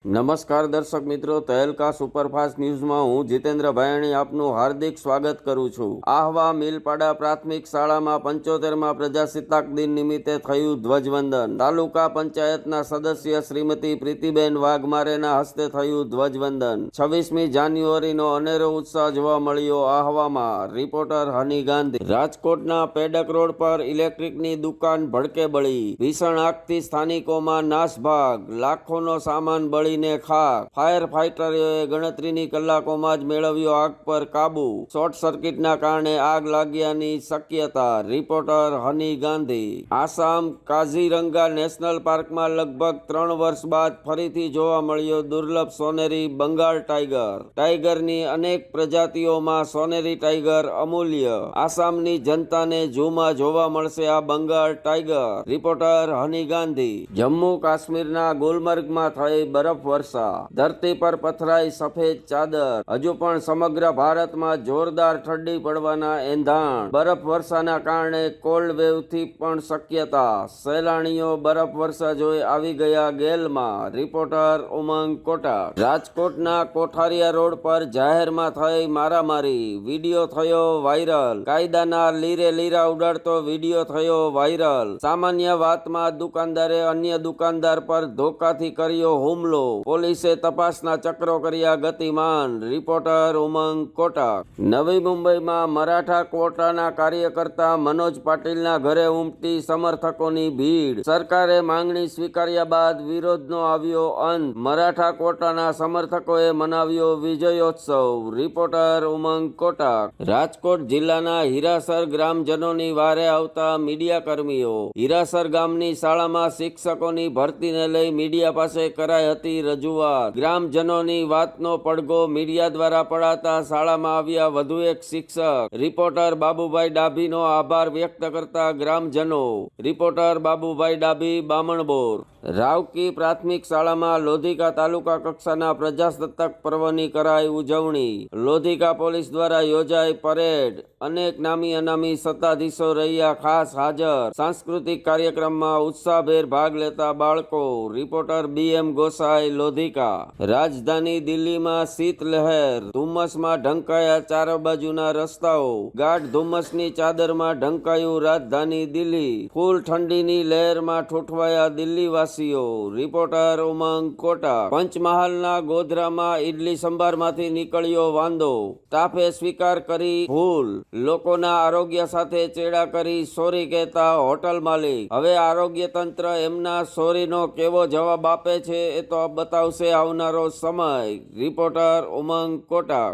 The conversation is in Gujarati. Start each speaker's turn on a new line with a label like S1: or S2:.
S1: નમસ્કાર દર્શક મિત્રો, તહેલકા સુપરફાસ્ટ ન્યૂઝમાં હું જીતેન્દ્ર ભાયાણી આપનું હાર્દિક સ્વાગત કરું છું। આહવા મિલપાડા પ્રાથમિક શાળામાં 75મા પ્રજાસત્તાક દિન નિમિત્તે થયું ધ્વજવંદન। તાલુકા પંચાયતના સદસ્ય શ્રીમતી પ્રીતિબેન વાઘમારેના હસ્તે થયું ધ્વજવંદન। 26મી જાન્યુઆરીનો અનેરો ઉત્સાહ જોવા મળ્યો આહવામાં। રિપોર્ટર હની ગાંધી। રાજકોટના પેડક રોડ પર ઇલેક્ટ્રિકની દુકાન ભડકે બળી, ભીષણ આગથી સ્થાનિકોમાં નાસભાગ, લાખોનો સામાન બળી ખાક। ફાયર ફાઈટરોએ ગણતરીની કલાકોમાં જ મેળવ્યો આગ પર કાબુ। શોર્ટ સર્કિટના કારણે આગ લાગ્યાની શક્યતા। રિપોર્ટર હની ગાંધી। આસામ કાઝીરંગા નેશનલ પાર્કમાં લગભગ 3 વર્ષ બાદ ફરીથી જોવા મળ્યો દુર્લભ સોનેરી બંગાળ ટાઈગર। ટાઈગરની અનેક પ્રજાતિઓમાં સોનેરી ટાઈગર અમૂલ્ય। આસામની જનતાને ઝૂમાં જોવા મળશે આ બંગાળ ટાઈગર। રિપોર્ટર હની ગાંધી। જમ્મુ કાશ્મીરના ગુલમર્ગમાં થઈ બરફ વર્ષા, ધરતી પર પથરાઈ સફેદ ચાદર। હજુ પણ સમગ્ર ભારતમાં જોરદાર ઠંડી પડવાના એંધાણ। બરફ વર્ષાના કારણે કોલ્ડ વેવથી પણ શક્યતા। સહેલાણીઓ બરફ વર્ષા જોઈ આવી ગયા ગેલમાં। રિપોર્ટર ઉમંગ કોટક। રાજકોટના કોઠારિયા રોડ પર જાહેરમાં થઈ મારામારી, વિડીયો થયો વાયરલ। કાયદાના લીરે લીરા ઉડાડતો વિડીયો થયો વાયરલ। સામાન્ય વાતમાં દુકાનદારે અન્ય દુકાનદાર પર ધોકાથી કર્યો હુમલો। પોલીસે તપાસના ચક્રો કર્યા ગતિમાન। રિપોર્ટર ઉમંગ કોટક। નવી મુંબઈમાં મરાઠા ક્વોટાના કાર્યકર્તા મનોજ પાટીલના ઘરે ઉમટી સમર્થકોની ભીડ। સરકારે માંગણી સ્વીકાર્યા બાદ વિરોધનો આવ્યો અંત। મરાઠા ક્વોટાના સમર્થકોએ મનાવ્યો વિજયોત્સવ। રિપોર્ટર ઉમંગ કોટક। રાજકોટ જિલ્લાના હીરાસર ગ્રામજનોની વારે આવતા મીડિયા કર્મીઓ। હીરાસર ગામની શાળામાં શિક્ષકોની ભરતીને લઈ મીડિયા પાસે કરાઈ હતી રજૂઆત। ગ્રામજનોની વાતનો પડઘો મીડિયા દ્વારા પડાતા શાળામાં આવ્યા વધુ એક શિક્ષક। રિપોર્ટર બાબુભાઈ ડાભીનો આભાર વ્યક્ત કરતા ગ્રામજનો। રિપોર્ટર બાબુભાઈ ડાભી, બામણબોર। રાવકી પ્રાથમિક શાળામાં લોધિકા તાલુકા કક્ષાના પ્રજાસત્તાક પર્વની કરાઈ ઉજવણી। લોધિકા પોલીસ દ્વારા યોજાઈ પરેડ। અનેક નામી અનામી સત્તાધીશો રહ્યા ખાસ હાજર। સાંસ્કૃતિક કાર્યક્રમમાં ઉત્સાહભેર ભાગ લેતા બાળકો। Reporter BM Gosai, Lodhika. રાજધાની દિલ્હીમાં શીતલહેર, ધુમ્મસમાં ઢંકાયા ચારે બાજુના રસ્તાઓ। ગાઢ ધુમ્મસની ચાદરમાં ઢંકાયું રાજધાની દિલ્હી। ફૂલ ઠંડીની લહેરમાં ઠૂઠવાયા દિલ્હીવાસીઓ। રિપોર્ટર ઉમંગ કોટક। પંચમહાલના ગોધરામાં ઇડલી સંભારમાંથી નીકળ્યો વાંદો, સ્ટાફે સ્વીકાર કરી ભૂલ। લોકોના આરોગ્ય સાથે ચેડા કરી સોરી કહેતા હોટલ માલિક। હવે આરોગ્ય તંત્ર એમના સોરીનો કેવો જવાબ આપે છે એ તો બતાવશે આવનારો સમય। રિપોર્ટર ઉમંગ કોટક।